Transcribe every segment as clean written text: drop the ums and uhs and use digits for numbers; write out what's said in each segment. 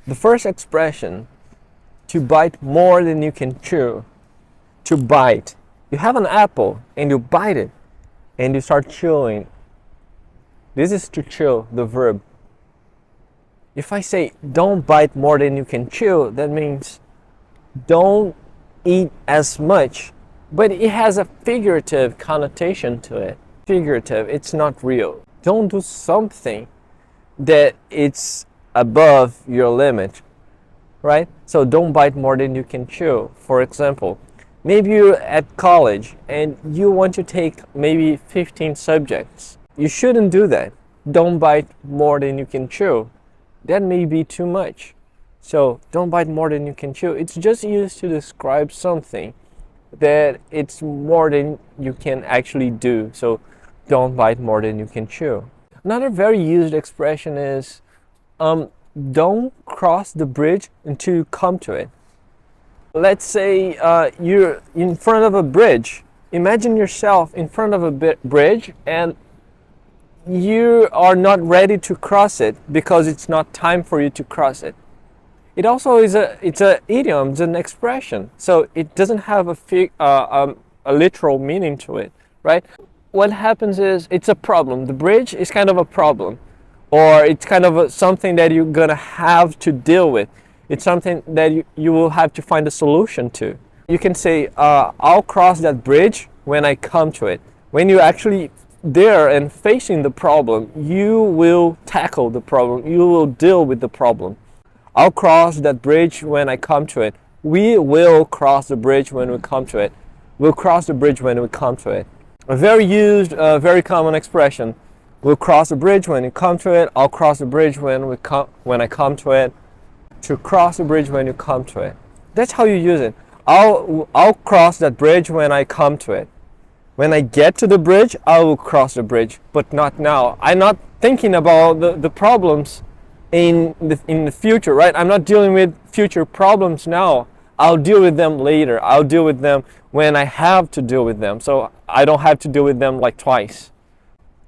The first expression, to bite more than you can chew. To bite. You have an apple and you bite it and you start chewing. This is to chew, the verb. If I say don't bite more than you can chew, that means don't eat as much. But it has a figurative connotation to it. Figurative, it's not real. Don't do something that it's above your limit, right? So don't bite more than you can chew. For example, maybe you're at college and you want to take maybe 15 subjects. You shouldn't do that. Don't bite more than you can chew. That may be too much. So don't bite more than you can chew. It's just used to describe something that it's more than you can actually do. So don't bite more than you can chew. Another very used expression is don't cross the bridge until you come to it. Let's say you're in front of a bridge. Imagine yourself in front of a bridge and you are not ready to cross it because it's not time for you to cross it. It also is it's an idiom, it's an expression, so it doesn't have a literal meaning to it, right? What happens is it's a problem. The bridge is kind of a problem, or it's kind of something that you're gonna have to deal with. It's something that you will have to find a solution to. You can say, I'll cross that bridge when I come to it. When you're actually there and facing the problem, you will tackle the problem. You will deal with the problem. I'll cross that bridge when I come to it. We will cross the bridge when we come to it. We'll cross the bridge when we come to it. A very used, very common expression. We'll cross the bridge when you come to it. I'll cross the bridge when I come to it. To cross the bridge when you come to it. That's how you use it. I'll cross that bridge when I come to it. When I get to the bridge, I will cross the bridge, but not now. I'm not thinking about the problems in the future, right? I'm not dealing with future problems now. I'll deal with them later. I'll deal with them when I have to deal with them. So I don't have to deal with them like twice.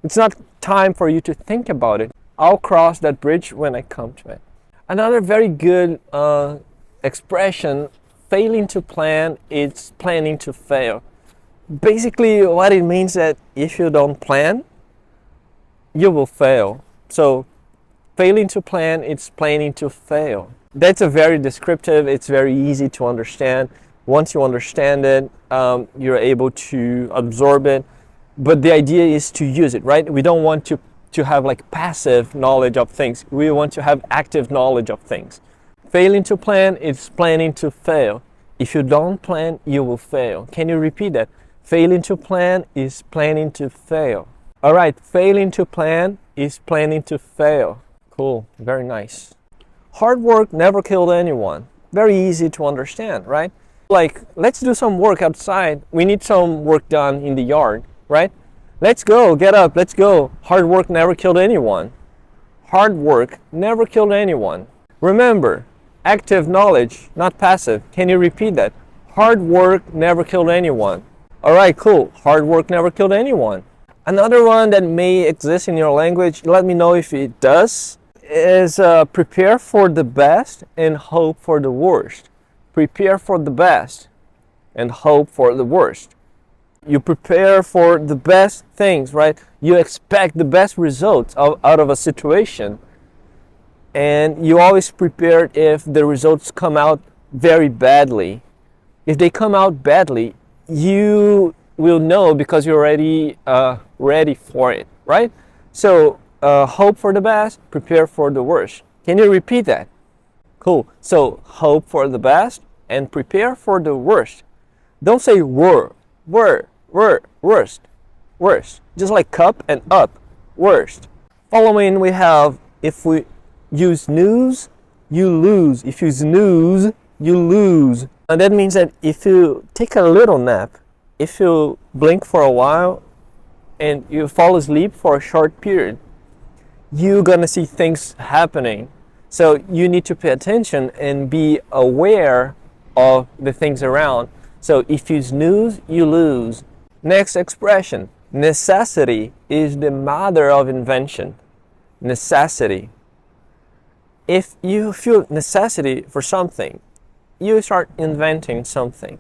It's not time for you to think about it. I'll cross that bridge when I come to it. Another very good expression, failing to plan, is planning to fail. Basically, what it means that if you don't plan, you will fail. So failing to plan, it's planning to fail. That's a very descriptive, it's very easy to understand. Once you understand it, you're able to absorb it. But the idea is to use it, right? We don't want to have like passive knowledge of things. We want to have active knowledge of things. Failing to plan, it's planning to fail. If you don't plan, you will fail. Can you repeat that? Failing to plan is planning to fail. All right, failing to plan is planning to fail. Cool, very nice. Hard work never killed anyone. Very easy to understand, right? Like, let's do some work outside. We need some work done in the yard, right? Let's go, get up, let's go. Hard work never killed anyone. Hard work never killed anyone. Remember, active knowledge, not passive. Can you repeat that? Hard work never killed anyone. All right, cool. Hard work never killed anyone. Another one that may exist in your language, let me know if it does, is prepare for the best and hope for the worst. Prepare for the best and hope for the worst. You prepare for the best things, right? You expect the best results out of a situation. And you always prepare if the results come out very badly. If they come out badly, you will know because you're already ready for it, right? So hope for the best, prepare for the worst. Can you repeat that? Cool. So hope for the best and prepare for the worst. Don't say worst. Just like cup and up, worst. Following we have, if we use snooze, you lose. If you snooze, you lose. And that means that if you take a little nap, if you blink for a while and you fall asleep for a short period, you're gonna see things happening. So you need to pay attention and be aware of the things around. So if you snooze, you lose. Next expression, necessity is the mother of invention. Necessity. If you feel necessity for something, you start inventing something.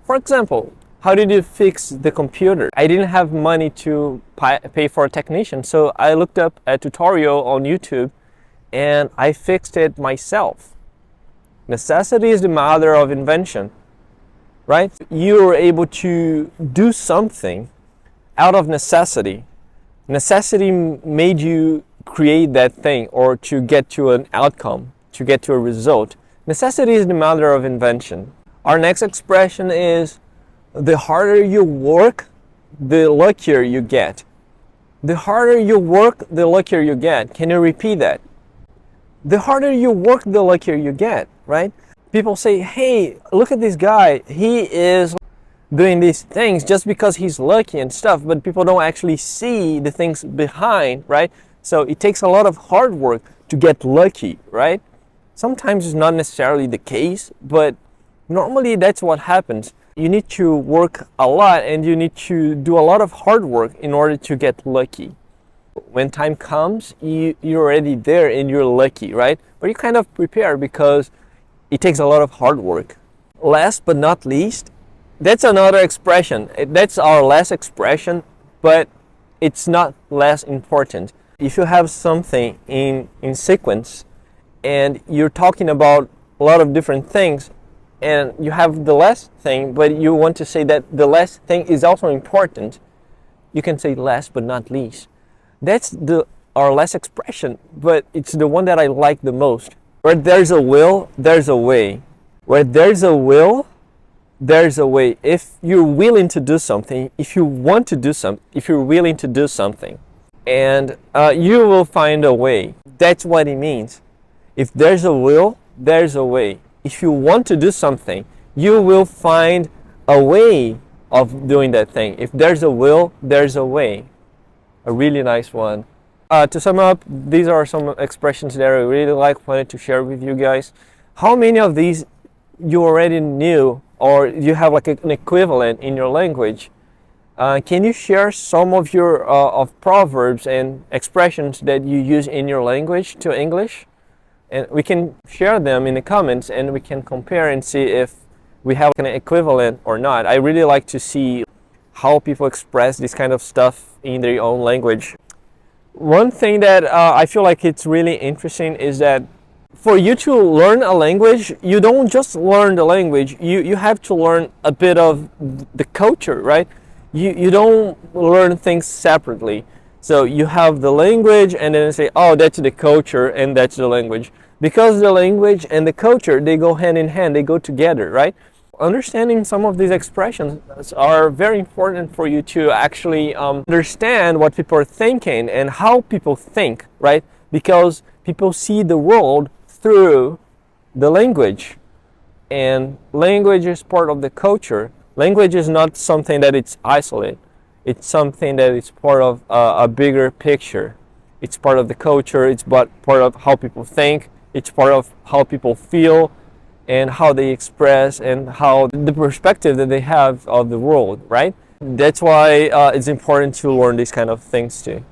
For example, how did you fix the computer? I didn't have money to pay for a technician, so I looked up a tutorial on YouTube and I fixed it myself. Necessity is the mother of invention, right? You were able to do something out of necessity. Necessity made you create that thing or to get to an outcome, to get to a result. Necessity is the mother of invention. Our next expression is, the harder you work, the luckier you get. The harder you work, the luckier you get. Can you repeat that? The harder you work, the luckier you get, right? People say, hey, look at this guy. He is doing these things just because he's lucky and stuff, but people don't actually see the things behind, right? So it takes a lot of hard work to get lucky, right? Sometimes it's not necessarily the case, but normally that's what happens. You need to work a lot and you need to do a lot of hard work in order to get lucky. When time comes, you're already there and you're lucky, right? But you kind of prepare because it takes a lot of hard work. Last but not least, that's another expression. That's our last expression, but it's not less important. If you have something in sequence and you're talking about a lot of different things, and you have the last thing, but you want to say that the last thing is also important, you can say last but not least. That's our last expression, but it's the one that I like the most. Where there's a will, there's a way. Where there's a will, there's a way. If you're willing to do something, if you want to do something, if you're willing to do something, and you will find a way. That's what it means. If there's a will, there's a way. If you want to do something, you will find a way of doing that thing. If there's a will, there's a way. A really nice one. To sum up, these are some expressions that I really wanted to share with you guys. How many of these you already knew, or you have like an equivalent in your language? Can you share some of your of proverbs and expressions that you use in your language to English? And we can share them in the comments and we can compare and see if we have an equivalent or not. I really like to see how people express this kind of stuff in their own language. One thing that I feel like it's really interesting is that for you to learn a language, you don't just learn the language, you have to learn a bit of the culture, right? You don't learn things separately. So you have the language and then say, oh, that's the culture and that's the language. Because the language and the culture, they go hand in hand, they go together, right? Understanding some of these expressions are very important for you to actually understand what people are thinking and how people think, right? Because people see the world through the language. And language is part of the culture. Language is not something that it's isolated. It's something that is part of a bigger picture. It's part of the culture, it's part of how people think, it's part of how people feel and how they express and how the perspective that they have of the world, right? That's why it's important to learn these kind of things too.